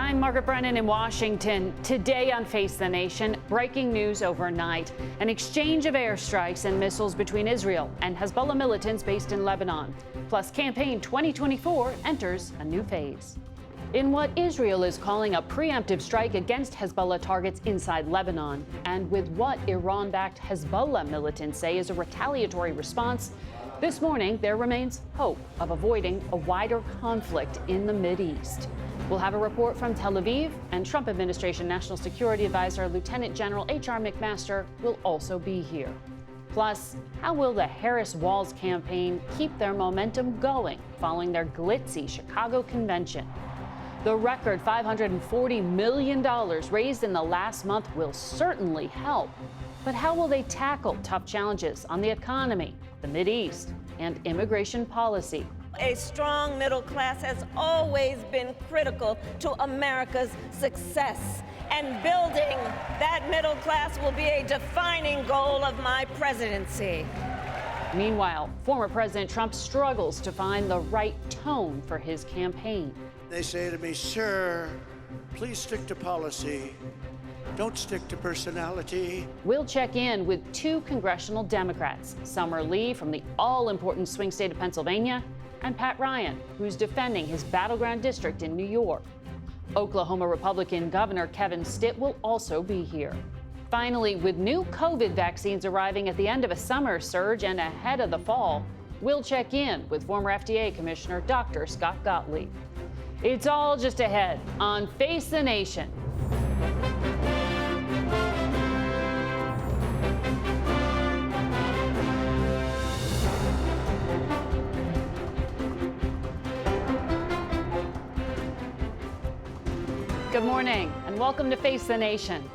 I'm Margaret Brennan in Washington. Today on Face the Nation, breaking news overnight. An exchange of airstrikes and missiles between Israel and Hezbollah militants based in Lebanon. Plus, Campaign 2024 enters a new phase. In what Israel is calling a preemptive strike against Hezbollah targets inside Lebanon, and with what Iran-backed Hezbollah militants say is a retaliatory response, this morning there remains hope of avoiding a wider conflict in the Mideast. We'll have a report from Tel Aviv, and Trump administration National Security Advisor Lieutenant General H.R. McMaster will also be here. Plus, how will the Harris-Walz campaign keep their momentum going following their glitzy Chicago convention? The record $540 million raised in the last month will certainly help. But how will they tackle tough challenges on the economy, the Mideast, and immigration policy? A strong middle class has always been critical to America's success, and building that middle class will be a defining goal of my presidency. Meanwhile, former President Trump struggles to find the right tone for his campaign. They say to me, "Sir, please stick to policy. Don't stick to personality." We'll check in with two congressional Democrats, Summer Lee from the all-important swing state of Pennsylvania, and Pat Ryan, who's defending his battleground district in New York. Oklahoma Republican Governor Kevin Stitt will also be here. Finally, with new COVID vaccines arriving at the end of a summer surge and ahead of the fall, we'll check in with former FDA Commissioner Dr. Scott Gottlieb. It's all just ahead on Face the Nation. Good morning and welcome to Face the Nation.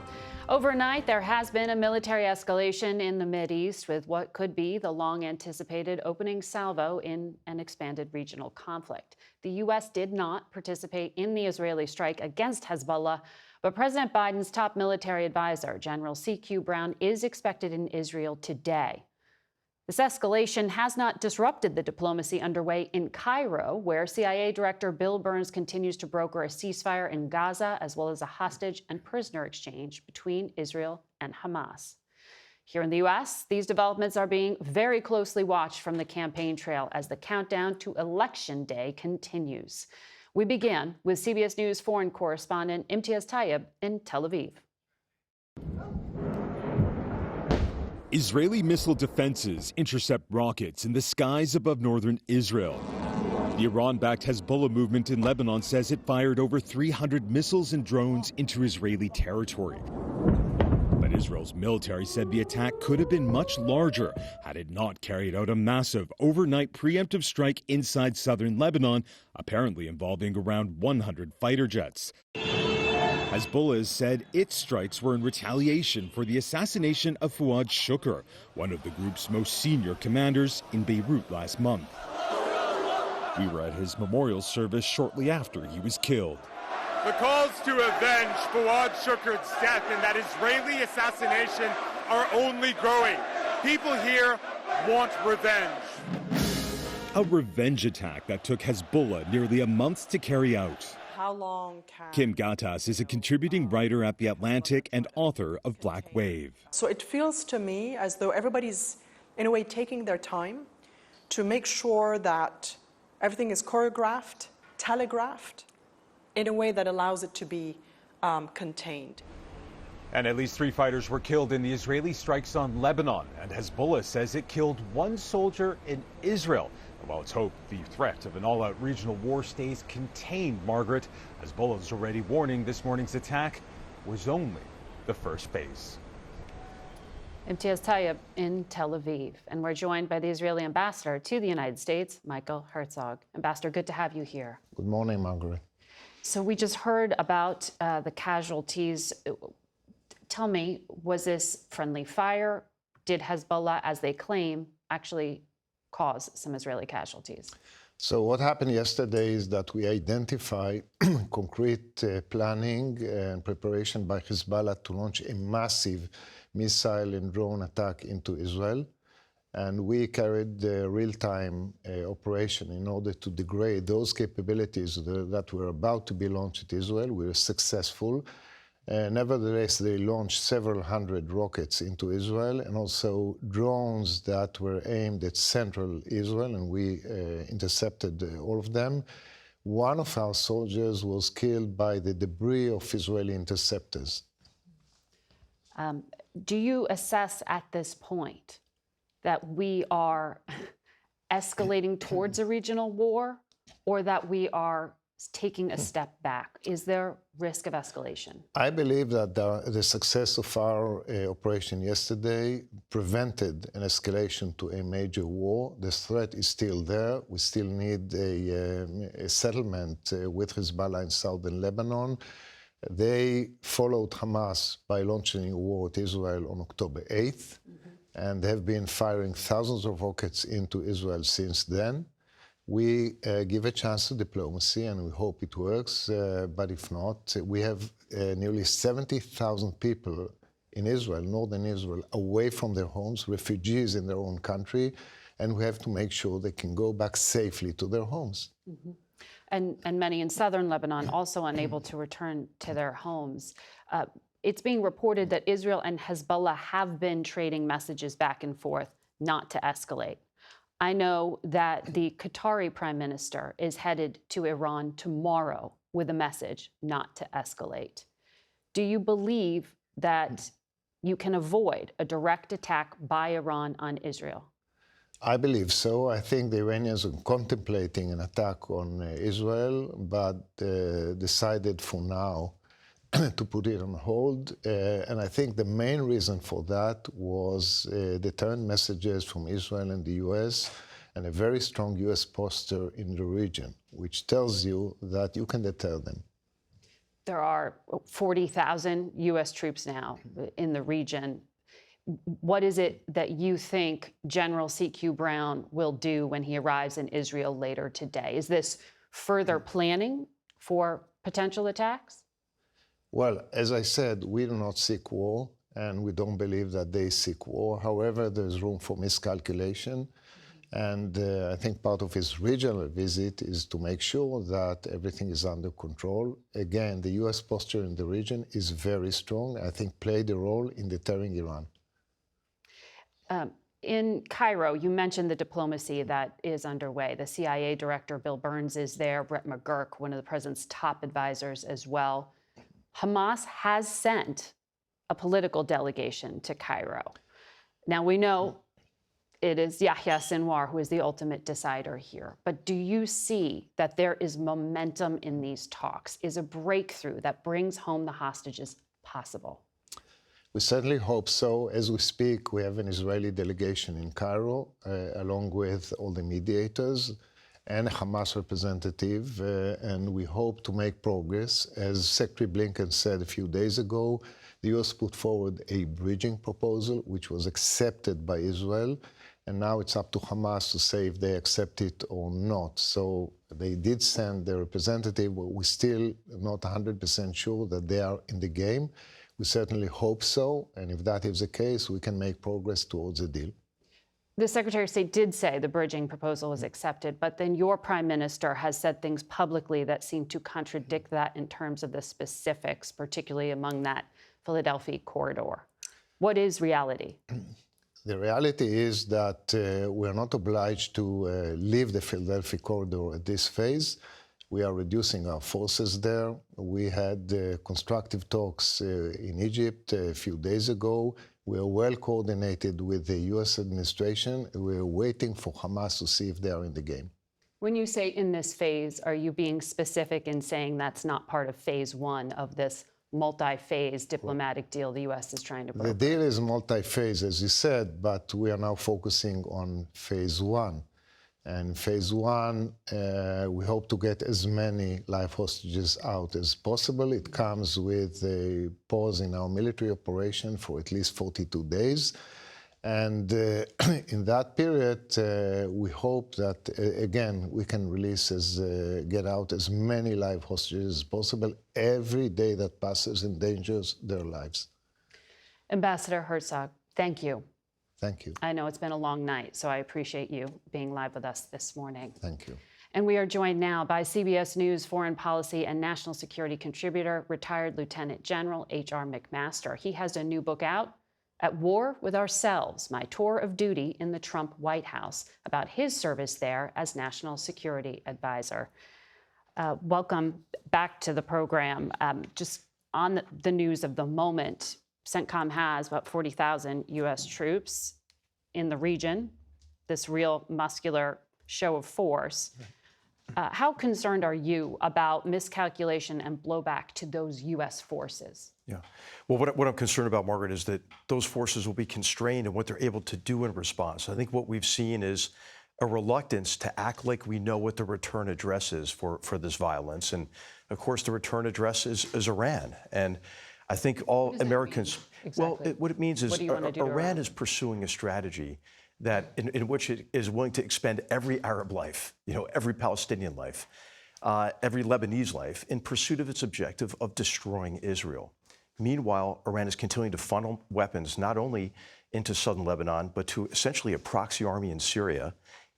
Overnight, there has been a military escalation in the Mideast with what could be the long-anticipated opening salvo in an expanded regional conflict. The U.S. did not participate in the Israeli strike against Hezbollah, but President Biden's top military advisor, General C.Q. Brown, is expected in Israel today. This escalation has not disrupted the diplomacy underway in Cairo, where CIA Director Bill Burns continues to broker a ceasefire in Gaza, as well as a hostage and prisoner exchange between Israel and Hamas. Here in the U.S., these developments are being very closely watched from the campaign trail as the countdown to Election Day continues. We begin with CBS News foreign correspondent Imtiaz Tayyib in Tel Aviv. Israeli missile defenses intercept rockets in the skies above northern Israel. The Iran-backed Hezbollah movement in Lebanon says it fired over 300 missiles and drones into Israeli territory. But Israel's military said the attack could have been much larger had it not carried out a massive overnight preemptive strike inside southern Lebanon, apparently involving around 100 fighter jets. Hezbollah has said its strikes were in retaliation for the assassination of Fuad Shukr, one of the group's most senior commanders, in Beirut last month. We were at his memorial service shortly after he was killed. The calls to avenge Fuad Shukr's death and that Israeli assassination are only growing. People here want revenge. A revenge attack that took Hezbollah nearly a month to carry out. How long can... Kim Gattas is a contributing writer at The Atlantic and author of Black Wave. So it feels to me as though everybody's, in a way, taking their time to make sure that everything is choreographed, telegraphed, in a way that allows it to be contained. And at least 3 fighters were killed in the Israeli strikes on Lebanon, and Hezbollah says it killed 1 soldier in Israel. While it's hoped the threat of an all-out regional war stays contained, Margaret, Hezbollah is already warning this morning's attack was only the first phase. Imtiaz Tayyib in Tel Aviv. And we're joined by the Israeli ambassador to the United States, Michael Herzog. Ambassador, good to have you here. Good morning, Margaret. So we just heard about the casualties. Tell me, was this friendly fire? Did Hezbollah, as they claim, actually cause some Israeli casualties? So what happened yesterday is that we identified concrete planning and preparation by Hezbollah to launch a massive missile and drone attack into Israel. And we carried the real-time operation in order to degrade those capabilities that were about to be launched at Israel. We were successful. Nevertheless, they launched several hundred rockets into Israel and also drones that were aimed at central Israel, and we intercepted all of them. One of our soldiers was killed by the debris of Israeli interceptors. Do you assess at this point that we are escalating towards a regional war, or that we are taking a step back? Is there risk of escalation? I believe that the success of our operation yesterday prevented an escalation to a major war. The threat is still there. We still need a settlement with Hezbollah in southern Lebanon. They followed Hamas by launching a war at Israel on October 8th. And have been firing thousands of rockets into Israel since then. We give a chance to diplomacy, and we hope it works. But if not, we have nearly 70,000 people in Israel, northern Israel, away from their homes, refugees in their own country, and we have to make sure they can go back safely to their homes. Mm-hmm. And many in southern Lebanon also unable to return to their homes. It's being reported that Israel and Hezbollah have been trading messages back and forth not to escalate. I know that the Qatari Prime Minister is headed to Iran tomorrow with a message not to escalate. Do you believe that you can avoid a direct attack by Iran on Israel? I believe so. I think the Iranians are contemplating an attack on Israel, but decided for now to put it on hold. And I think the main reason for that was deterrent messages from Israel and the US and a very strong US posture in the region, which tells you that you can deter them. There are 40,000 US troops now in the region. What is it that you think General C.Q. Brown will do when he arrives in Israel later today? Is this further planning for potential attacks? Well, as I said, we do not seek war, and we don't believe that they seek war. However, there's room for miscalculation. And I think part of his regional visit is to make sure that everything is under control. Again, the US posture in the region is very strong. I think played a role in deterring Iran. In Cairo, you mentioned the diplomacy that is underway. The CIA director, Bill Burns, is there. Brett McGurk, one of the president's top advisors as well. Hamas has sent a political delegation to Cairo. Now, we know it is Yahya Sinwar who is the ultimate decider here. But do you see that there is momentum in these talks? Is a breakthrough that brings home the hostages possible? We certainly hope so. As we speak, we have an Israeli delegation in Cairo, along with all the mediators and a Hamas representative, and we hope to make progress. As Secretary Blinken said a few days ago, the U.S. put forward a bridging proposal, which was accepted by Israel, and now it's up to Hamas to say if they accept it or not. So they did send their representative, but we're still not 100% sure that they are in the game. We certainly hope so, and if that is the case, we can make progress towards a deal. The Secretary of State did say the bridging proposal was accepted, but then your prime minister has said things publicly that seem to contradict that in terms of the specifics, particularly among that Philadelphia corridor. What is reality? The reality is that we're not obliged to leave the Philadelphia corridor at this phase. We are reducing our forces there. We had constructive talks in Egypt a few days ago. We are well coordinated with the U.S. administration. We're waiting for Hamas to see if they are in the game. When you say in this phase, are you being specific in saying that's not part of phase one of this multi-phase diplomatic deal the U.S. is trying to broker? The deal is multi-phase, as you said, but we are now focusing on phase one. And phase one, we hope to get as many live hostages out as possible. It comes with a pause in our military operation for at least 42 days. And in that period, we hope that, again, we can get out as many live hostages as possible. Every day that passes endangers their lives. Ambassador Herzog, thank you. Thank you. I know it's been a long night, so I appreciate you being live with us this morning. Thank you. And we are joined now by CBS News foreign policy and national security contributor, retired Lieutenant General H.R. McMaster. He has a new book out, At War with Ourselves, My Tour of Duty in the Trump White House, about his service there as National Security Advisor. Welcome back to the program. Just on the news of the moment, CENTCOM has about 40,000 U.S. troops in the region, this real muscular show of force. How concerned are you about miscalculation and blowback to those U.S. forces? Yeah. Well, what I'm concerned about, Margaret, is that those forces will be constrained in what they're able to do in response. I think what we've seen is a reluctance to act like we know what the return address is for this violence. And, of course, the return address is Iran. And I think all Americans, exactly? Well, what it means is Iran is pursuing a strategy that in which it is willing to expend every Arab life, every Palestinian life, every Lebanese life in pursuit of its objective of destroying Israel. Meanwhile, Iran is continuing to funnel weapons not only into southern Lebanon, but to essentially a proxy army in Syria,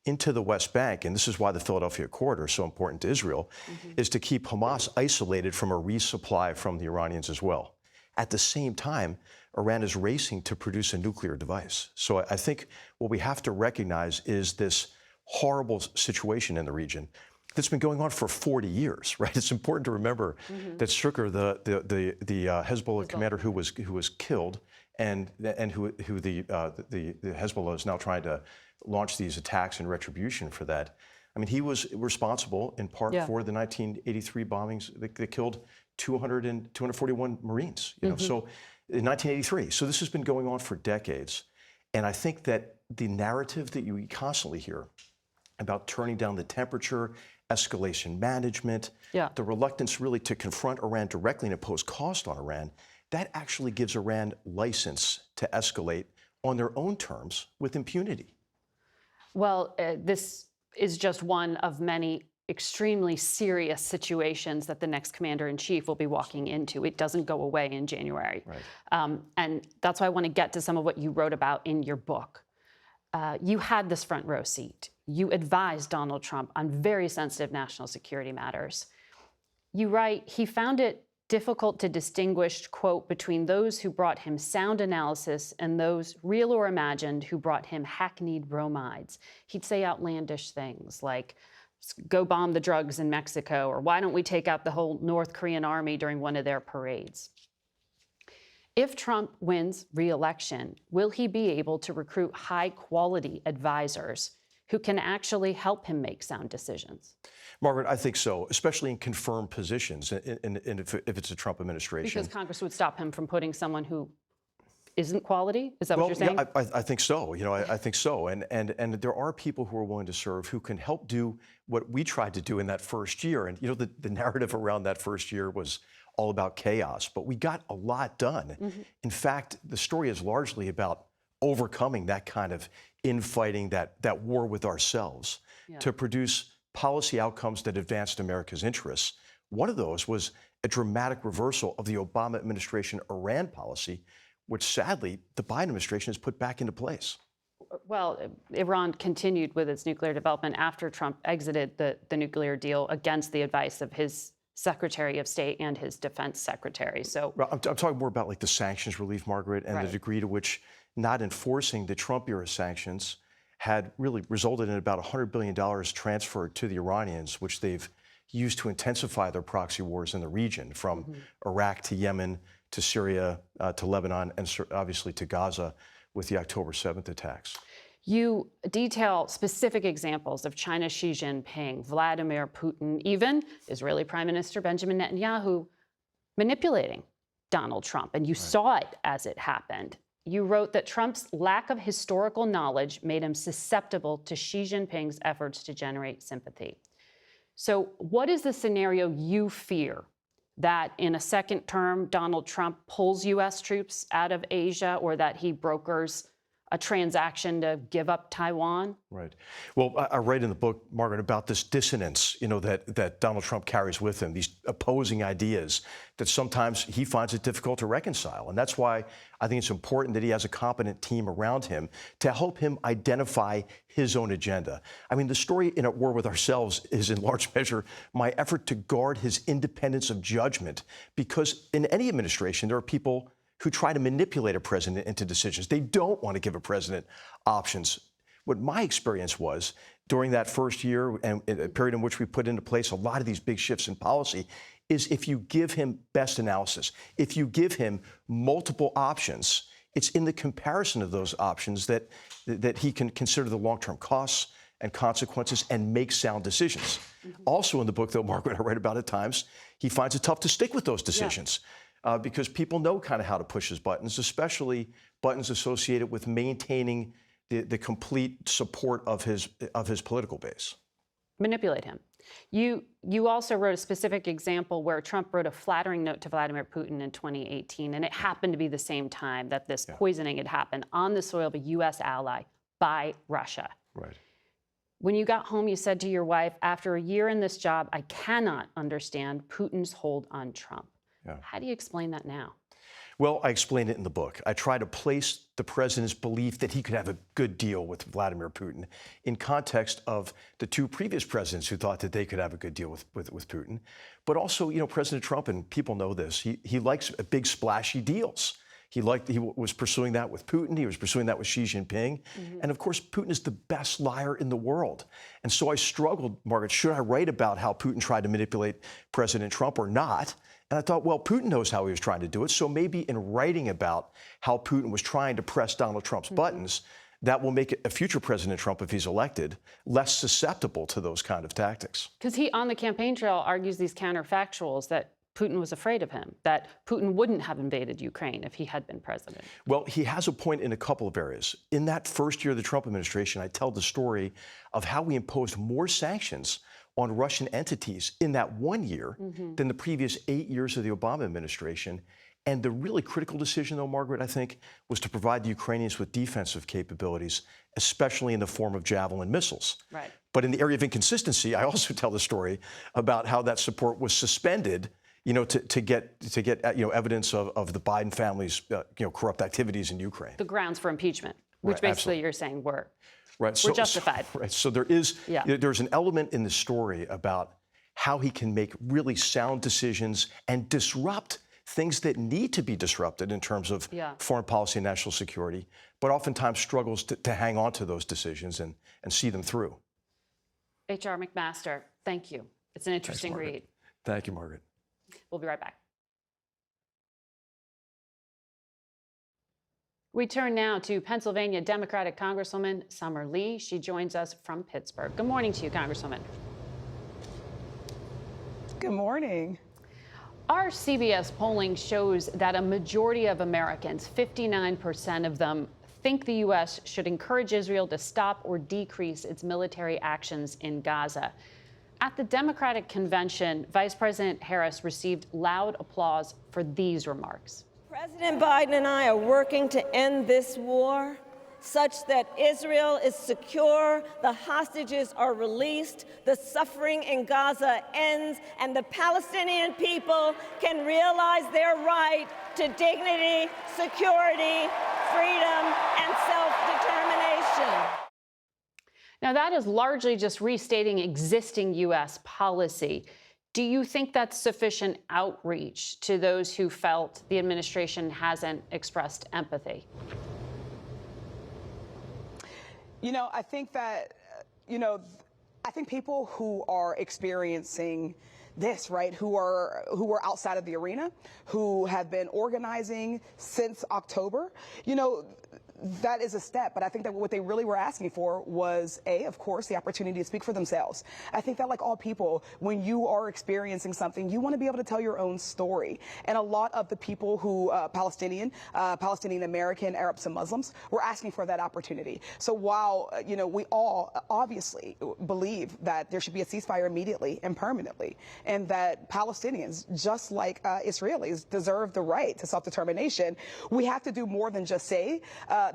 into the West Bank. And this is why the Philadelphia Accord is so important to Israel, is to keep Hamas isolated from a resupply from the Iranians as well. At the same time, Iran is racing to produce a nuclear device. So I think what we have to recognize is this horrible situation in the region that's been going on for 40 years, right? It's important to remember that Stricker, the Hezbollah commander who was killed, and who the Hezbollah is now trying to launch these attacks in retribution for that. I mean, he was responsible in part for the 1983 bombings that killed 241 Marines. So in 1983. So this has been going on for decades, and I think that the narrative that you constantly hear about turning down the temperature, escalation management, the reluctance really to confront Iran directly and impose cost on Iran, that actually gives Iran license to escalate on their own terms with impunity. Well, this is just one of many extremely serious situations that the next commander-in-chief will be walking into. It doesn't go away in January. Right. And that's why I want to get to some of what you wrote about in your book. You had this front row seat. You advised Donald Trump on very sensitive national security matters. You write, he found it difficult to distinguish, quote, between those who brought him sound analysis and those, real or imagined, who brought him hackneyed bromides. He'd say outlandish things like, go bomb the drugs in Mexico, or why don't we take out the whole North Korean army during one of their parades? If Trump wins re-election, will he be able to recruit high-quality advisors who can actually help him make sound decisions? Margaret, I think so, especially in confirmed positions, and if it's a Trump administration. Because Congress would stop him from putting someone who isn't quality? Is that what you're saying? Yeah, I think so. I think so. And there are people who are willing to serve who can help do what we tried to do in that first year. And, the narrative around that first year was all about chaos, but we got a lot done. In fact, the story is largely about overcoming that kind of infighting, that war with ourselves, to produce policy outcomes that advanced America's interests. One of those was a dramatic reversal of the Obama administration Iran policy, which sadly the Biden administration has put back into place. Well, Iran continued with its nuclear development after Trump exited the nuclear deal against the advice of his Secretary of State and his defense secretary. So I'm talking more about like the sanctions relief, Margaret, and the degree to which not enforcing the Trump era sanctions had really resulted in about $100 billion transferred to the Iranians, which they've used to intensify their proxy wars in the region, from Iraq to Yemen to Syria to Lebanon, and obviously to Gaza with the October 7th attacks. You detail specific examples of China's Xi Jinping, Vladimir Putin, even Israeli Prime Minister Benjamin Netanyahu manipulating Donald Trump, and you saw it as it happened. You wrote that Trump's lack of historical knowledge made him susceptible to Xi Jinping's efforts to generate sympathy. So what is the scenario you fear, that in a second term, Donald Trump pulls U.S. troops out of Asia, or that he brokers a transaction to give up Taiwan? Right. Well, I write in the book, Margaret, about this dissonance, that Donald Trump carries with him, these opposing ideas that sometimes he finds it difficult to reconcile. And that's why I think it's important that he has a competent team around him to help him identify his own agenda. I mean, the story in At War with Ourselves is in large measure my effort to guard his independence of judgment, because in any administration, there are people who try to manipulate a president into decisions. They don't want to give a president options. What my experience was during that first year and a period in which we put into place a lot of these big shifts in policy is if you give him best analysis, if you give him multiple options, it's in the comparison of those options that he can consider the long-term costs and consequences and make sound decisions. Also in the book, though, Margaret, I write about at times, he finds it tough to stick with those decisions. Yeah. Because people know kind of how to push his buttons, especially buttons associated with maintaining the complete support of his political base. Manipulate him. You also wrote a specific example where Trump wrote a flattering note to Vladimir Putin in 2018, and it happened to be the same time that this poisoning had happened on the soil of a U.S. ally by Russia. Right. When you got home, you said to your wife, after a year in this job, I cannot understand Putin's hold on Trump. Yeah. How do you explain that now? Well, I explain it in the book. I try to place the president's belief that he could have a good deal with Vladimir Putin in context of the two previous presidents who thought that they could have a good deal with Putin. But also, President Trump, and people know this, he likes big splashy deals. He was pursuing that with Putin. He was pursuing that with Xi Jinping. Mm-hmm. And of course, Putin is the best liar in the world. And so I struggled, Margaret, should I write about how Putin tried to manipulate President Trump or not? And I thought, well, Putin knows how he was trying to do it. So maybe in writing about how Putin was trying to press Donald Trump's buttons, that will make a future President Trump, if he's elected, less susceptible to those kind of tactics. Because he, on the campaign trail, argues these counterfactuals that Putin was afraid of him, that Putin wouldn't have invaded Ukraine if he had been president. Well, he has a point in a couple of areas. In that first year of the Trump administration, I tell the story of how we imposed more sanctions on Russian entities in that 1 year than the previous 8 years of the Obama administration. And the really critical decision, though, Margaret, I think, was to provide the Ukrainians with defensive capabilities, especially in the form of Javelin missiles. Right. But in the area of inconsistency, I also tell the story about how that support was suspended, to get evidence of the Biden family's corrupt activities in Ukraine. The grounds for impeachment, which basically you're saying were justified. Right. So there's an element in the story about how he can make really sound decisions and disrupt things that need to be disrupted in terms of foreign policy and national security, but oftentimes struggles to hang on to those decisions and see them through. H.R. McMaster, thank you. It's an interesting read. Thank you, Margaret. We'll be right back. We turn now to Pennsylvania Democratic Congresswoman Summer Lee. She joins us from Pittsburgh. Good morning to you, Congresswoman. Good morning. Our CBS polling shows that a majority of Americans, 59% of them, think the U.S. should encourage Israel to stop or decrease its military actions in Gaza. At the Democratic convention, Vice President Harris received loud applause for these remarks. President Biden and I are working to end this war such that Israel is secure, the hostages are released, the suffering in Gaza ends, and the Palestinian people can realize their right to dignity, security, freedom, and self-determination. Now, that is largely just restating existing U.S. policy. Do you think that's sufficient outreach to those who felt the administration hasn't expressed empathy? I think that, I think people who are experiencing this, right, who are outside of the arena, who have been organizing since October, that is a step. But I think that what they really were asking for was, of course, the opportunity to speak for themselves. I think that, like all people, when you are experiencing something, you want to be able to tell your own story. And a lot of the people who, Palestinian American, Arabs, and Muslims, were asking for that opportunity. So while, we all obviously believe that there should be a ceasefire immediately and permanently, and that Palestinians, just like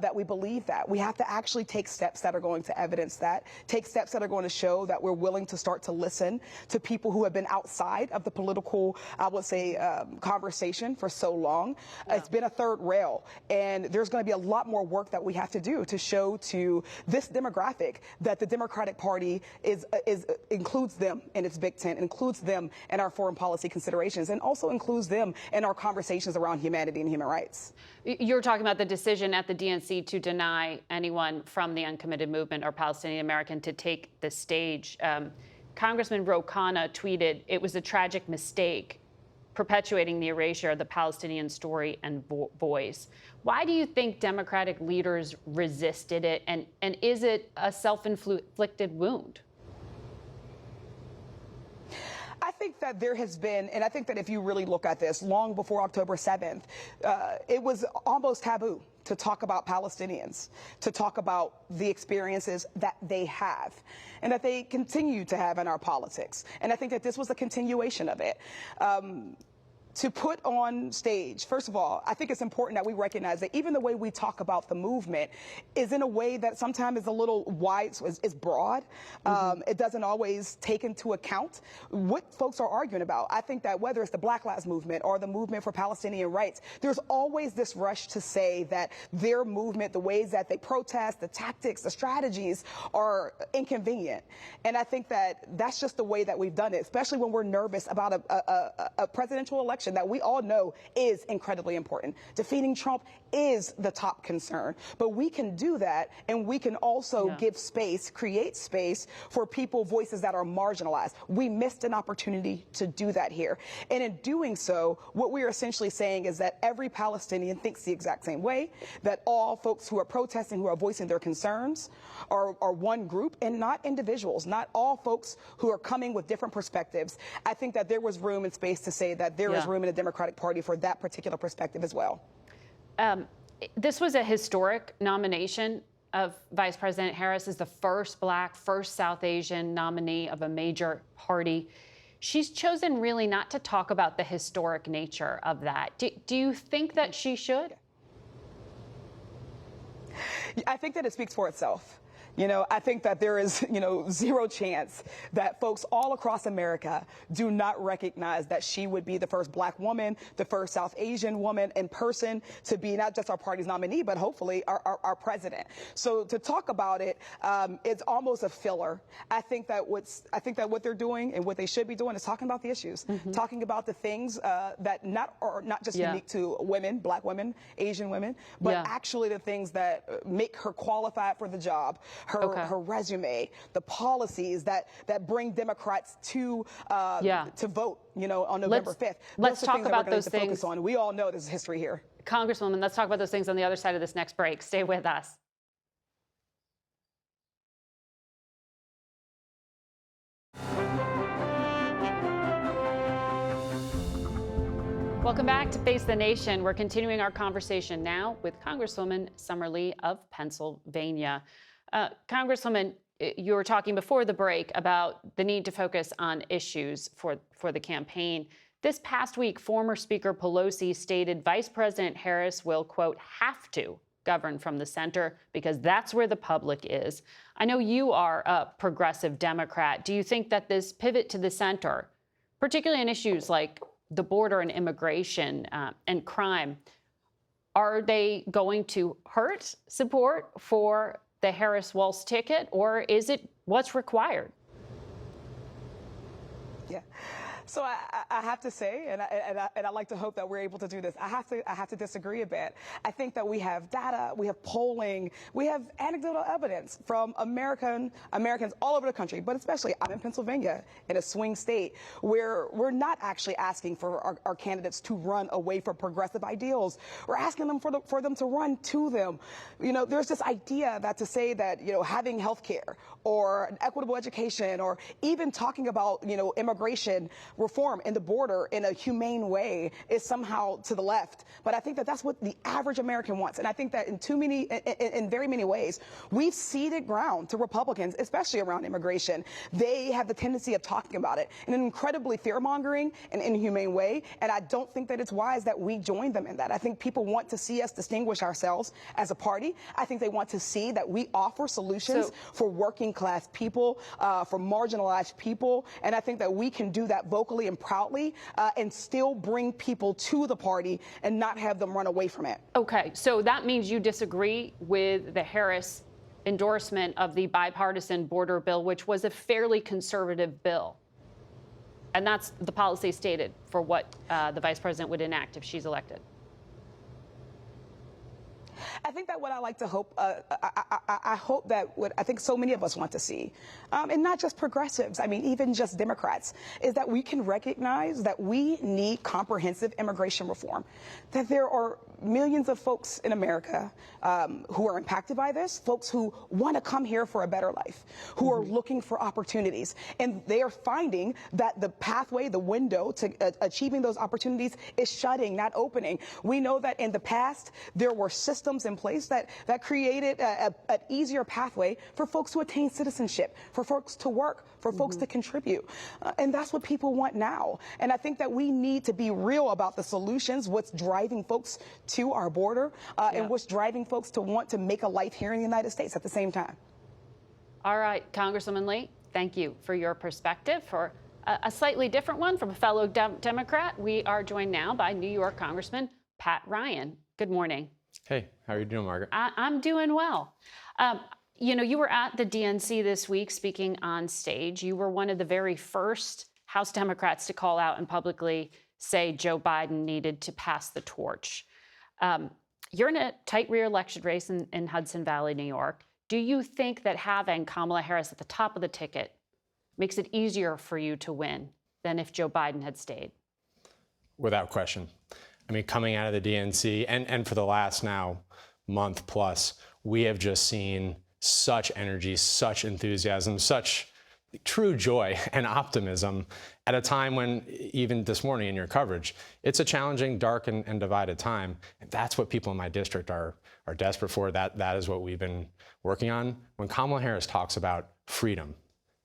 that we believe that. We have to actually take steps that are going to evidence that, take steps that are going to show that we're willing to start to listen to people who have been outside of the political, I would say, conversation for so long. Yeah. It's been a third rail, and there's going to be a lot more work that we have to do to show to this demographic that the Democratic Party includes them in its big tent, includes them in our foreign policy considerations, and also includes them in our conversations around humanity and human rights. You're talking about the decision at the DNC to deny anyone from the uncommitted movement or Palestinian American to take the stage. Congressman Ro Khanna tweeted, "It was a tragic mistake, perpetuating the erasure of the Palestinian story and voice." Why do you think Democratic leaders resisted it, and is it a self-inflicted wound? I think that there has been, and I think that if you really look at this, long before October 7th, it was almost taboo to talk about Palestinians, to talk about the experiences that they have and that they continue to have in our politics. And I think that this was a continuation of it. To put on stage, first of all, I think it's important that we recognize that even the way we talk about the movement is in a way that sometimes is a little wide, is broad. It doesn't always take into account what folks are arguing about. I think that whether it's the Black Lives Movement or the movement for Palestinian rights, there's always this rush to say that their movement, the ways that they protest, the tactics, the strategies are inconvenient. And I think that that's just the way that we've done it, especially when we're nervous about a presidential election that we all know is incredibly important. Defeating Trump is the top concern. But we can do that, and we can also give space, create space for people, voices that are marginalized. We missed an opportunity to do that here. And in doing so, what we are essentially saying is that every Palestinian thinks the exact same way, that all folks who are protesting, who are voicing their concerns, are one group and not individuals, not all folks who are coming with different perspectives. I think that there was room and space to say that there is room in the Democratic Party for that particular perspective as well. This was a historic nomination of Vice President Harris as the first Black, first South Asian nominee of a major party. She's chosen really not to talk about the historic nature of that. Do you think that she should? I think that it speaks for itself. You know, I think that there is, zero chance that folks all across America do not recognize that she would be the first Black woman, the first South Asian woman in person to be not just our party's nominee, but hopefully our president. So to talk about it, it's almost a filler. I think that what they're doing and what they should be doing is talking about the issues, talking about the things that are not just unique to women, Black women, Asian women, but actually the things that make her qualified for the job. Her resume, the policies that bring Democrats to vote, on November 5th. Let's talk about those things. Focus on. We all know there's history here. Congresswoman, let's talk about those things on the other side of this next break. Stay with us. Welcome back to Face the Nation. We're continuing our conversation now with Congresswoman Summer Lee of Pennsylvania. Congresswoman, you were talking before the break about the need to focus on issues for the campaign. This past week, former Speaker Pelosi stated Vice President Harris will, quote, have to govern from the center because that's where the public is. I know you are a progressive Democrat. Do you think that this pivot to the center, particularly on issues like the border and immigration and crime, are they going to hurt support for the Harris-Walz ticket, or is it what's required? Yeah. So I have to say, and I like to hope that we're able to do this. I have to disagree a bit. I think that we have data, we have polling, we have anecdotal evidence from Americans all over the country, but especially I'm in Pennsylvania, in a swing state, where we're not actually asking for our candidates to run away from progressive ideals. We're asking them for them to run to them. There's this idea that to say that having health care or an equitable education or even talking about immigration reform in the border in a humane way is somehow to the left. But I think that that's what the average American wants. And I think that in very many ways, we've ceded ground to Republicans, especially around immigration. They have the tendency of talking about it in an incredibly fear-mongering and inhumane way. And I don't think that it's wise that we join them in that. I think people want to see us distinguish ourselves as a party. I think they want to see that we offer solutions for working class people, for marginalized people. And I think that we can do that vocally and proudly and still bring people to the party and not have them run away from it. Okay, so that means you disagree with the Harris endorsement of the bipartisan border bill, which was a fairly conservative bill. And that's the policy stated for what the vice president would enact if she's elected. I think that what I like to hope, I hope that what I think so many of us want to see, and not just progressives, I mean, even just Democrats, is that we can recognize that we need comprehensive immigration reform, that there are millions of folks in America who are impacted by this, folks who want to come here for a better life, who are looking for opportunities, and they are finding that the pathway, the window to achieving those opportunities is shutting, not opening. We know that in the past, there were systems in place that created an easier pathway for folks to attain citizenship, for folks to work, for folks to contribute. And that's what people want now. And I think that we need to be real about the solutions, what's driving folks to our border, and what's driving folks to want to make a life here in the United States at the same time. All right, Congresswoman Lee, thank you for your perspective. For a slightly different one from a fellow Democrat, we are joined now by New York Congressman Pat Ryan. Good morning. Hey, how are you doing, Margaret? I'm doing well. You know, you were at the DNC this week speaking on stage. You were one of the very first House Democrats to call out and publicly say Joe Biden needed to pass the torch. You're in a tight re-election race in Hudson Valley, New York. Do you think that having Kamala Harris at the top of the ticket makes it easier for you to win than if Joe Biden had stayed? Without question. I mean, coming out of the DNC and for the last now month plus, we have just seen such energy, such enthusiasm, such true joy and optimism at a time when, even this morning in your coverage, it's a challenging, dark, and divided time. And that's what people in my district are desperate for. That is what we've been working on. When Kamala Harris talks about freedom,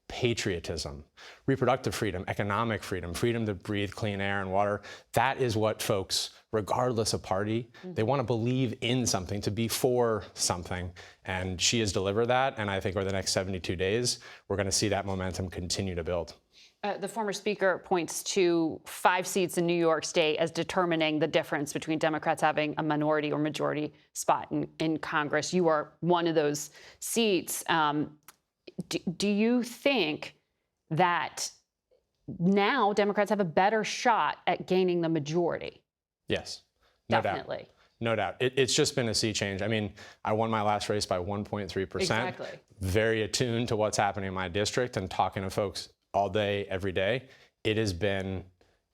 patriotism, reproductive freedom, economic freedom, freedom to breathe clean air and water, that is what folks, regardless of party, they want to believe in something, to be for something. And she has delivered that. And I think over the next 72 days, we're going to see that momentum continue to build. The former speaker points to 5 seats in New York State as determining the difference between Democrats having a minority or majority spot in Congress. You are one of those seats. Do you think that now Democrats have a better shot at gaining the majority? Yes, no Definitely. doubt. No doubt. It's just been a sea change. I mean, I won my last race by 1.3%. Exactly. Very attuned to what's happening in my district and talking to folks all day, every day. It has been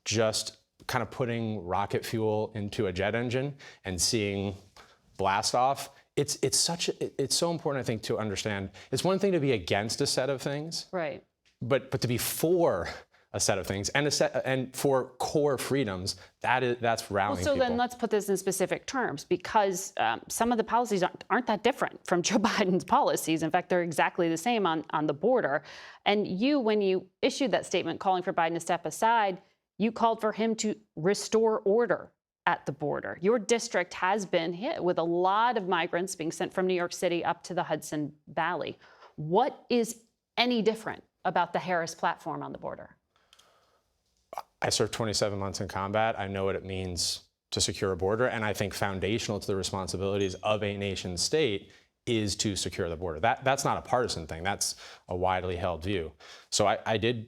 just kind of putting rocket fuel into a jet engine and seeing blast off. It's so important, I think, to understand. It's one thing to be against a set of things, right? But to be for a set of things and for core freedoms, that's rallying people. So then let's put this in specific terms, because some of the policies aren't that different from Joe Biden's policies. In fact, they're exactly the same on the border. And you, when you issued that statement calling for Biden to step aside, you called for him to restore order at the border. Your district has been hit with a lot of migrants being sent from New York City up to the Hudson Valley. What is any different about the Harris platform on the border? I served 27 months in combat. I know what it means to secure a border, and I think foundational to the responsibilities of a nation state is to secure the border. That's not a partisan thing. That's a widely held view. So I did,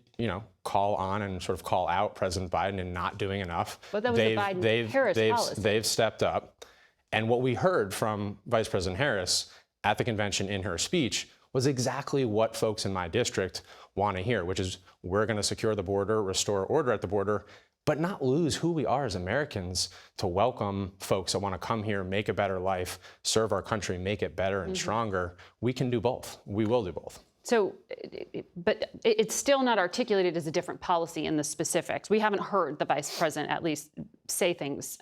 call on and sort of call out President Biden in not doing enough. But that was the Biden-Harris policy. They've stepped up. And what we heard from Vice President Harris at the convention in her speech was exactly what folks in my district want to hear, which is we're going to secure the border, restore order at the border, but not lose who we are as Americans to welcome folks that want to come here, make a better life, serve our country, make it better and stronger. We can do both. We will do both. So, but it's still not articulated as a different policy in the specifics. We haven't heard the vice president at least say things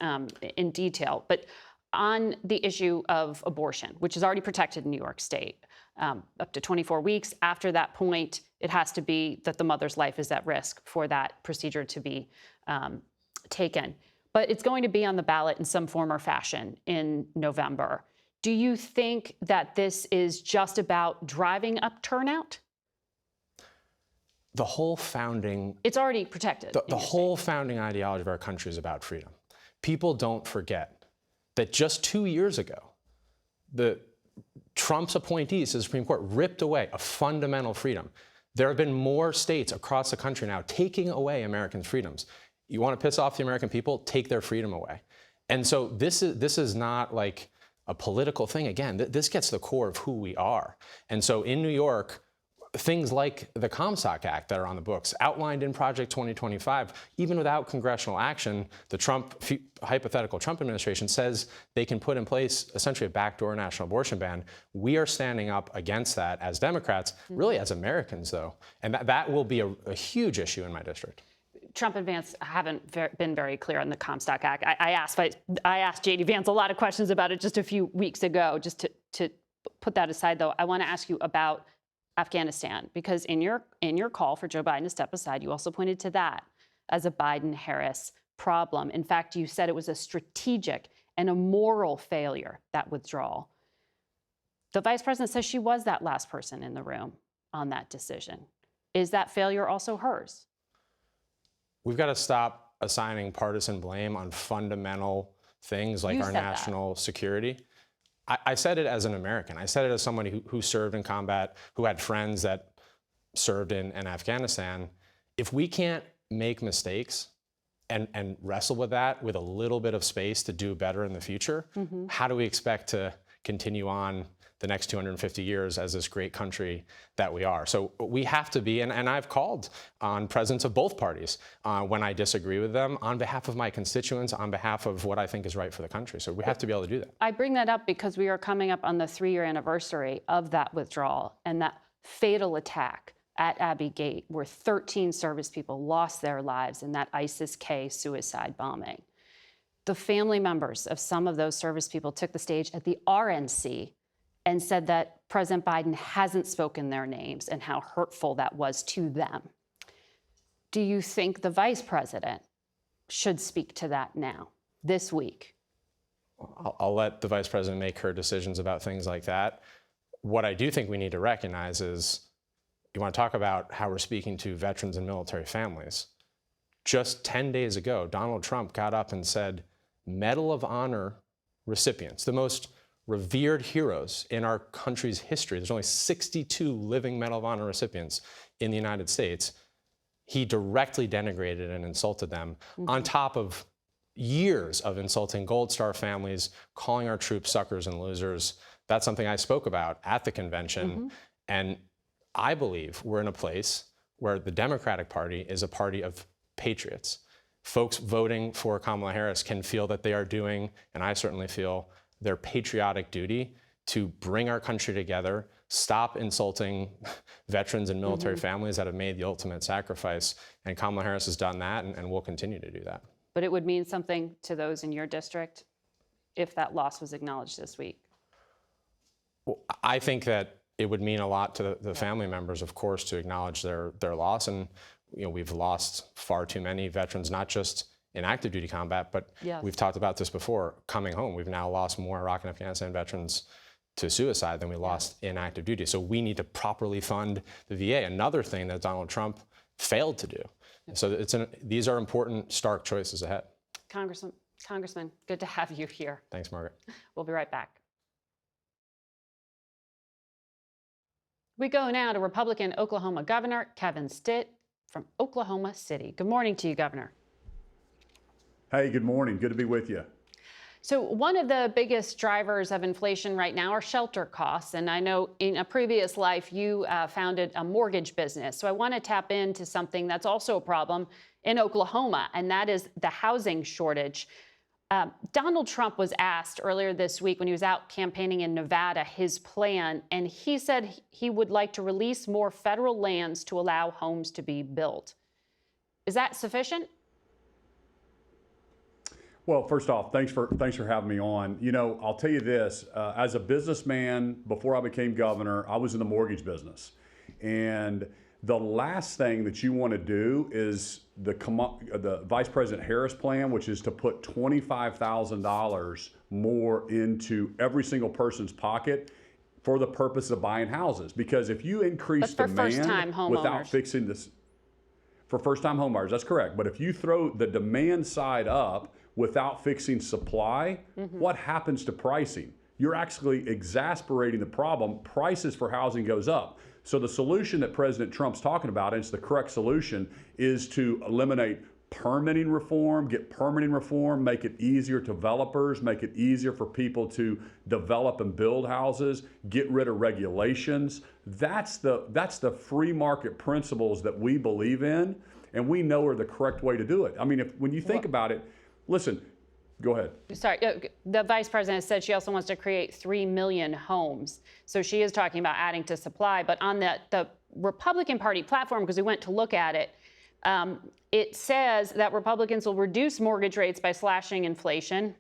in detail. But on the issue of abortion, which is already protected in New York State, up to 24 weeks. After that point, it has to be that the mother's life is at risk for that procedure to be taken. But it's going to be on the ballot in some form or fashion in November. Do you think that this is just about driving up turnout? The whole founding... It's already protected. The whole founding ideology of our country is about freedom. People don't forget that just 2 years ago, Trump's appointees to the Supreme Court ripped away a fundamental freedom. There have been more states across the country now taking away Americans' freedoms. You want to piss off the American people? Take their freedom away. And so this is not like a political thing. Again, this gets to the core of who we are. And so in New York, things like the Comstock Act that are on the books, outlined in Project 2025, even without congressional action, the hypothetical Trump administration says they can put in place essentially a backdoor national abortion ban. We are standing up against that as Democrats, really as Americans, though. And that will be a huge issue in my district. Trump and Vance haven't been very clear on the Comstock Act. I asked J.D. Vance a lot of questions about it just a few weeks ago. Just to put that aside, though, I want to ask you about Afghanistan, because in your call for Joe Biden to step aside, you also pointed to that as a Biden-Harris problem. In fact, you said it was a strategic and a moral failure, that withdrawal. The vice president says she was that last person in the room on that decision. Is that failure also hers? We've got to stop assigning partisan blame on fundamental things like our national security. I said it as an American. I said it as somebody who served in combat, who had friends that served in Afghanistan. If we can't make mistakes and wrestle with that with a little bit of space to do better in the future, how do we expect to continue on the next 250 years as this great country that we are? So we have to be, and I've called on presidents of both parties when I disagree with them on behalf of my constituents, on behalf of what I think is right for the country. So we have to be able to do that. I bring that up because we are coming up on the 3-year anniversary of that withdrawal and that fatal attack at Abbey Gate where 13 service people lost their lives in that ISIS-K suicide bombing. The family members of some of those service people took the stage at the RNC and said that President Biden hasn't spoken their names and how hurtful that was to them. Do you think the vice president should speak to that now, this week? I'll let the vice president make her decisions about things like that. What I do think we need to recognize is, you want to talk about how we're speaking to veterans and military families. Just 10 days ago, Donald Trump got up and said, Medal of Honor recipients, the most revered heroes in our country's history. There's only 62 living Medal of Honor recipients in the United States. He directly denigrated and insulted them on top of years of insulting Gold Star families, calling our troops suckers and losers. That's something I spoke about at the convention. And I believe we're in a place where the Democratic Party is a party of patriots. Folks voting for Kamala Harris can feel that they are doing, and I certainly feel, their patriotic duty to bring our country together, stop insulting veterans and military families that have made the ultimate sacrifice. And Kamala Harris has done that and will continue to do that. But it would mean something to those in your district if that loss was acknowledged this week? Well, I think that it would mean a lot to the family members, of course, to acknowledge their loss. And we've lost far too many veterans, not just in active duty combat, but we've talked about this before, coming home. We've now lost more Iraq and Afghanistan veterans to suicide than we lost in active duty. So we need to properly fund the VA, another thing that Donald Trump failed to do. So these are important, stark choices ahead. Congressman, good to have you here. Thanks, Margaret. We'll be right back. We go now to Republican Oklahoma Governor Kevin Stitt from Oklahoma City. Good morning to you, Governor. Hey, good morning. Good to be with you. So one of the biggest drivers of inflation right now are shelter costs. And I know in a previous life, you founded a mortgage business. So I want to tap into something that's also a problem in Oklahoma, and that is the housing shortage. Donald Trump was asked earlier this week when he was out campaigning in Nevada his plan, and he said he would like to release more federal lands to allow homes to be built. Is that sufficient? Well, first off, thanks for having me on. You know, I'll tell you this, as a businessman, before I became governor, I was in the mortgage business. And the last thing that you want to do is the Vice President Harris plan, which is to put $25,000 more into every single person's pocket for the purpose of buying houses. Because if you increase demand without fixing this, for first-time homebuyers, that's correct. But if you throw the demand side up without fixing supply, what happens to pricing? You're actually exasperating the problem. Prices for housing goes up. So the solution that President Trump's talking about, and it's the correct solution, is to eliminate permitting reform, get permitting reform, make it easier to developers, make it easier for people to develop and build houses, get rid of regulations. That's the free market principles that we believe in, and we know are the correct way to do it. I mean, when you think about it, listen, go ahead. Sorry, the vice president said she also wants to create 3 million homes. So she is talking about adding to supply. But on the Republican Party platform, because we went to look at it, it says that Republicans will reduce mortgage rates by slashing inflation.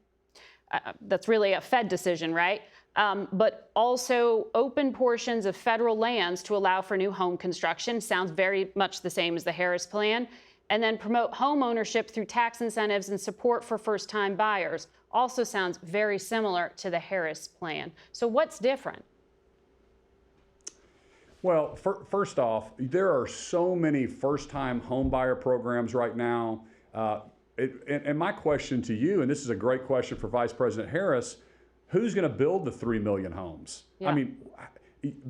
That's really a Fed decision, right? But also open portions of federal lands to allow for new home construction. Sounds very much the same as the Harris plan. And then promote home ownership through tax incentives and support for first-time buyers. Also sounds very similar to the Harris plan. So what's different? Well, first off, there are so many first-time homebuyer programs right now. And my question to you, and this is a great question for Vice President Harris, who's going to build the 3 million homes? Yeah. I mean,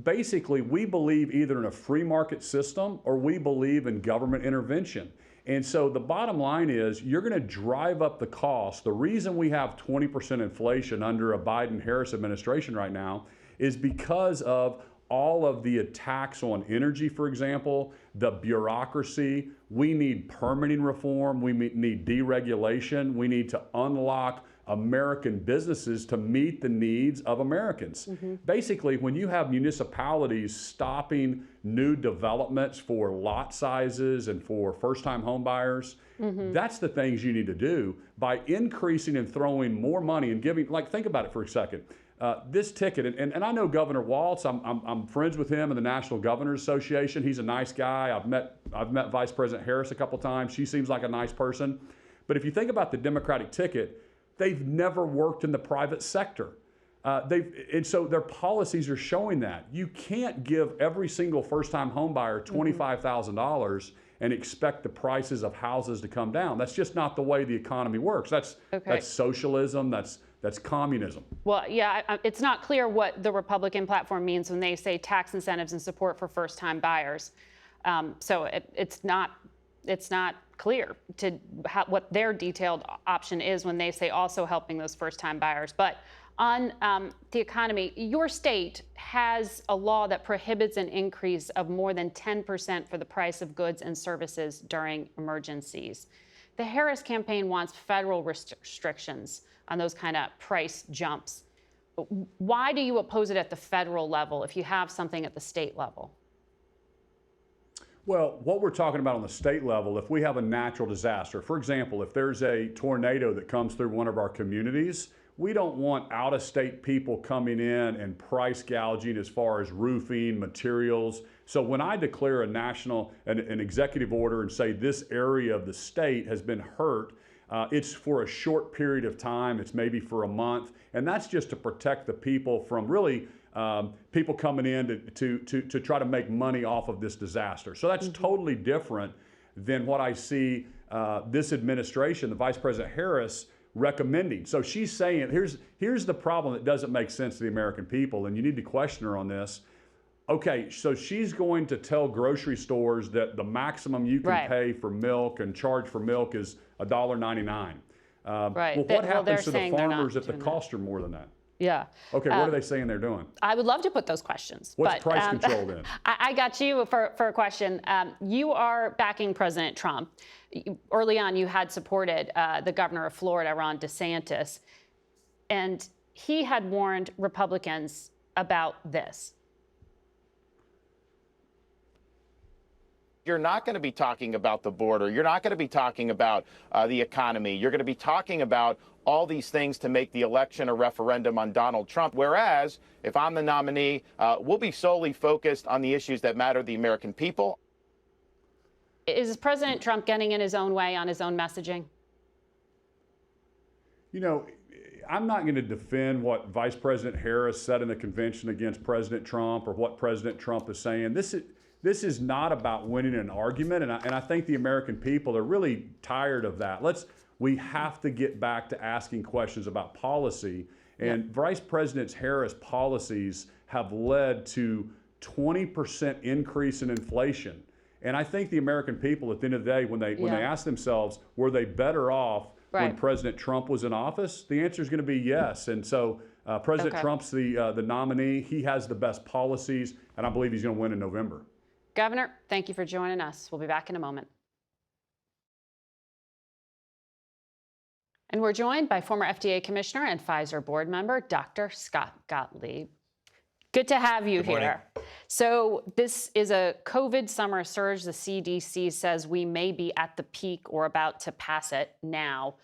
basically, we believe either in a free market system or we believe in government intervention. And so the bottom line is you're going to drive up the cost. The reason we have 20% inflation under a Biden-Harris administration right now is because of all of the attacks on energy, for example, the bureaucracy. We need permitting reform. We need deregulation. We need to unlock American businesses to meet the needs of Americans. Basically, when you have municipalities stopping new developments for lot sizes and for first-time home buyers, that's the things you need to do by increasing and throwing more money and giving, like, think about it for a second. This ticket, and I know Governor Walz, I'm friends with him in the National Governors Association. He's a nice guy. I've met Vice President Harris a couple times. She seems like a nice person. But if you think about the Democratic ticket, they've never worked in the private sector. And so their policies are showing that. You can't give every single first-time home buyer $25,000 and expect the prices of houses to come down. That's just not the way the economy works. That's socialism. That's communism. Well, yeah, it's not clear what the Republican platform means when they say tax incentives and support for first-time buyers. So it's not clear to what their detailed option is when they say also helping those first-time buyers. But on the economy, your state has a law that prohibits an increase of more than 10% for the price of goods and services during emergencies. The Harris campaign wants federal restrictions on those kind of price jumps. Why do you oppose it at the federal level if you have something at the state level? Well, what we're talking about on the state level, if we have a natural disaster, for example, if there's a tornado that comes through one of our communities, we don't want out-of-state people coming in and price gouging as far as roofing, materials. So when I declare an executive order and say this area of the state has been hurt, it's for a short period of time. It's maybe for a month. And that's just to protect the people from really people coming in to try to make money off of this disaster. So that's totally different than what I see this administration, the Vice President Harris, recommending. So she's saying, here's the problem that doesn't make sense to the American people, and you need to question her on this. Okay, so she's going to tell grocery stores that the maximum you can pay for milk and charge for milk is $1.99. Well, what happens to the farmers if the costs are more than that? Yeah. Okay, what are they saying they're doing? I would love to put those questions. What's price control then? I got you for a question. You are backing President Trump. Early on, you had supported the governor of Florida, Ron DeSantis, and he had warned Republicans about this. You're not going to be talking about the border. You're not going to be talking about the economy. You're going to be talking about all these things to make the election a referendum on Donald Trump. Whereas, if I'm the nominee, we'll be solely focused on the issues that matter to the American people. Is President Trump getting in his own way on his own messaging? You know, I'm not going to defend what Vice President Harris said in the convention against President Trump or what President Trump is saying. This is not about winning an argument, and I think the American people are really tired of that. We have to get back to asking questions about policy, and Vice President Harris' policies have led to 20% increase in inflation. And I think the American people, at the end of the day, when they ask themselves, were they better off when President Trump was in office? The answer is going to be yes. And so President Trump's the nominee. He has the best policies, and I believe he's going to win in November. Governor, thank you for joining us. We'll be back in a moment. And we're joined by former FDA Commissioner and Pfizer board member, Dr. Scott Gottlieb. Good to have you here. So this is a COVID summer surge. The CDC says we may be at the peak or about to pass it now.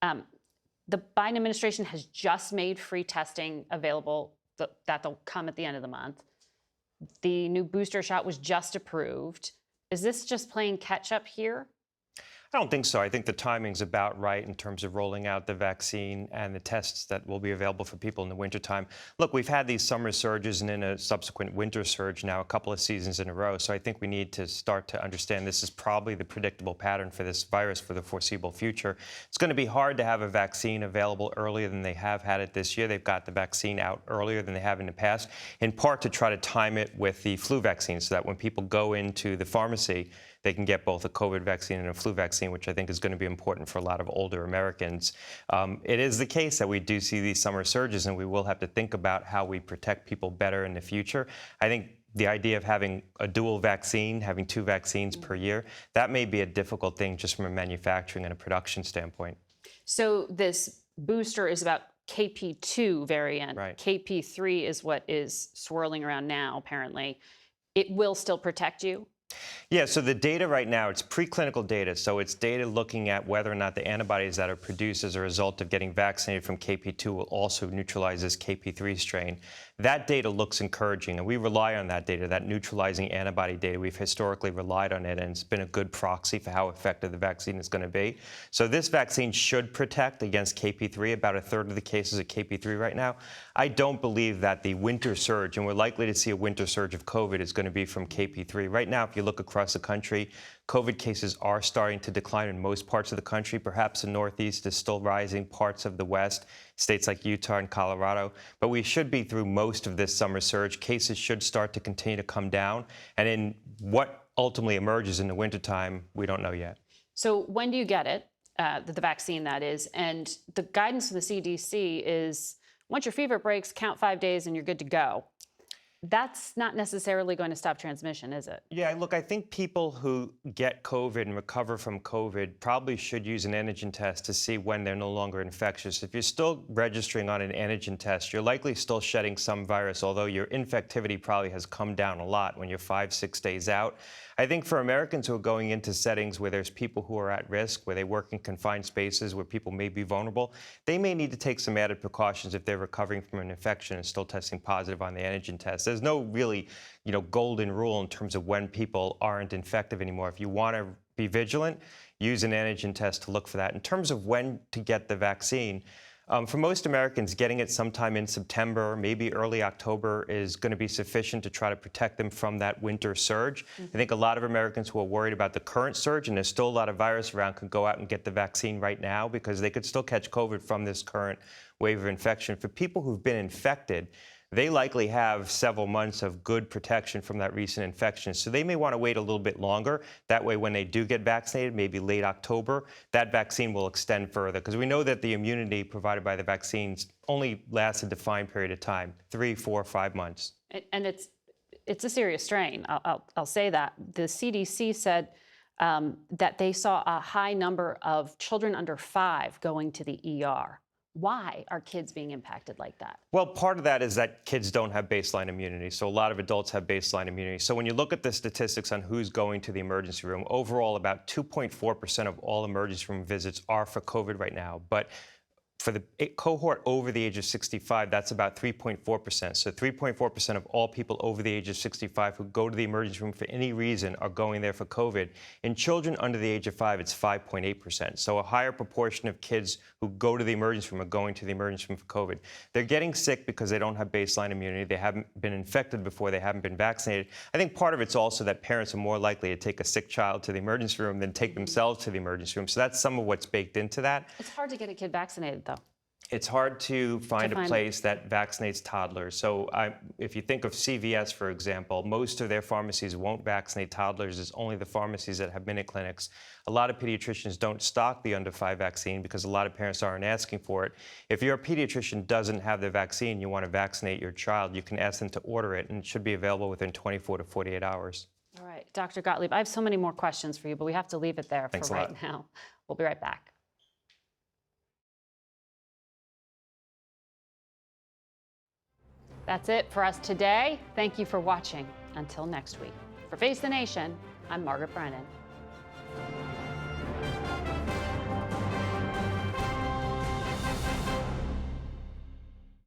The Biden administration has just made free testing available that'll come at the end of the month. The new booster shot was just approved. Is this just playing catch up here? I don't think so. I think the timing's about right in terms of rolling out the vaccine and the tests that will be available for people in the wintertime. Look, we've had these summer surges and then a subsequent winter surge now a couple of seasons in a row. So I think we need to start to understand this is probably the predictable pattern for this virus for the foreseeable future. It's going to be hard to have a vaccine available earlier than they have had it this year. They've got the vaccine out earlier than they have in the past, in part to try to time it with the flu vaccine so that when people go into the pharmacy, they can get both a COVID vaccine and a flu vaccine, which I think is going to be important for a lot of older Americans. It is the case that we do see these summer surges, and we will have to think about how we protect people better in the future. I think the idea of having a dual vaccine, having 2 vaccines per year, that may be a difficult thing just from a manufacturing and a production standpoint. So this booster is about KP2 variant. Right. KP3 is what is swirling around now, apparently. It will still protect you? Yeah, so the data right now, it's preclinical data. So it's data looking at whether or not the antibodies that are produced as a result of getting vaccinated from KP2 will also neutralize this KP3 strain. That data looks encouraging, and we rely on that data, that neutralizing antibody data. We've historically relied on it, and it's been a good proxy for how effective the vaccine is going to be. So this vaccine should protect against KP3, about a third of the cases of KP3 right now. I don't believe that the winter surge, and we're likely to see a winter surge of COVID, is going to be from KP3. Right now, if you look across the country, COVID cases are starting to decline in most parts of the country. Perhaps the Northeast is still rising, parts of the West, states like Utah and Colorado. But we should be through most of this summer surge. Cases should start to continue to come down. And in what ultimately emerges in the wintertime, we don't know yet. So when do you get it, the vaccine that is? And the guidance from the CDC is once your fever breaks, count 5 days and you're good to go. That's not necessarily going to stop transmission, is it? Yeah, look, I think people who get COVID and recover from COVID probably should use an antigen test to see when they're no longer infectious. If you're still registering on an antigen test, you're likely still shedding some virus, although your infectivity probably has come down a lot when you're 5-6 days out. I think for Americans who are going into settings where there's people who are at risk, where they work in confined spaces, where people may be vulnerable, they may need to take some added precautions if they're recovering from an infection and still testing positive on the antigen test. There's no really, golden rule in terms of when people aren't infective anymore. If you want to be vigilant, use an antigen test to look for that. In terms of when to get the vaccine, for most Americans, getting it sometime in September, maybe early October, is going to be sufficient to try to protect them from that winter surge. I think a lot of Americans who are worried about the current surge, and there's still a lot of virus around, could go out and get the vaccine right now because they could still catch COVID from this current wave of infection. For people who've been infected, they likely have several months of good protection from that recent infection. So they may want to wait a little bit longer. That way, when they do get vaccinated, maybe late October, that vaccine will extend further. Because we know that the immunity provided by the vaccines only lasts a defined period of time, 3, 4, 5 months. And it's a serious strain. I'll say that. The CDC said that they saw a high number of children under 5 going to the ER. Why are kids being impacted like that? Well, part of that is that kids don't have baseline immunity. So a lot of adults have baseline immunity. So when you look at the statistics on who's going to the emergency room, overall about 2.4% of all emergency room visits are for COVID right now. But for the cohort over the age of 65, that's about 3.4%. So 3.4% of all people over the age of 65 who go to the emergency room for any reason are going there for COVID. In children under the age of 5, it's 5.8%. So a higher proportion of kids who go to the emergency room are going to the emergency room for COVID. They're getting sick because they don't have baseline immunity. They haven't been infected before. They haven't been vaccinated. I think part of it's also that parents are more likely to take a sick child to the emergency room than take themselves to the emergency room. So that's some of what's baked into that. It's hard to get a kid vaccinated, though. It's hard to find a place that vaccinates toddlers. So if you think of CVS, for example, most of their pharmacies won't vaccinate toddlers. It's only the pharmacies that have minute clinics. A lot of pediatricians don't stock the under 5 vaccine because a lot of parents aren't asking for it. If your pediatrician doesn't have the vaccine, you want to vaccinate your child, you can ask them to order it, and it should be available within 24 to 48 hours. All right, Dr. Gottlieb, I have so many more questions for you, but we have to leave it there for right now. We'll be right back. That's it for us today. Thank you for watching. Until next week. For Face the Nation, I'm Margaret Brennan.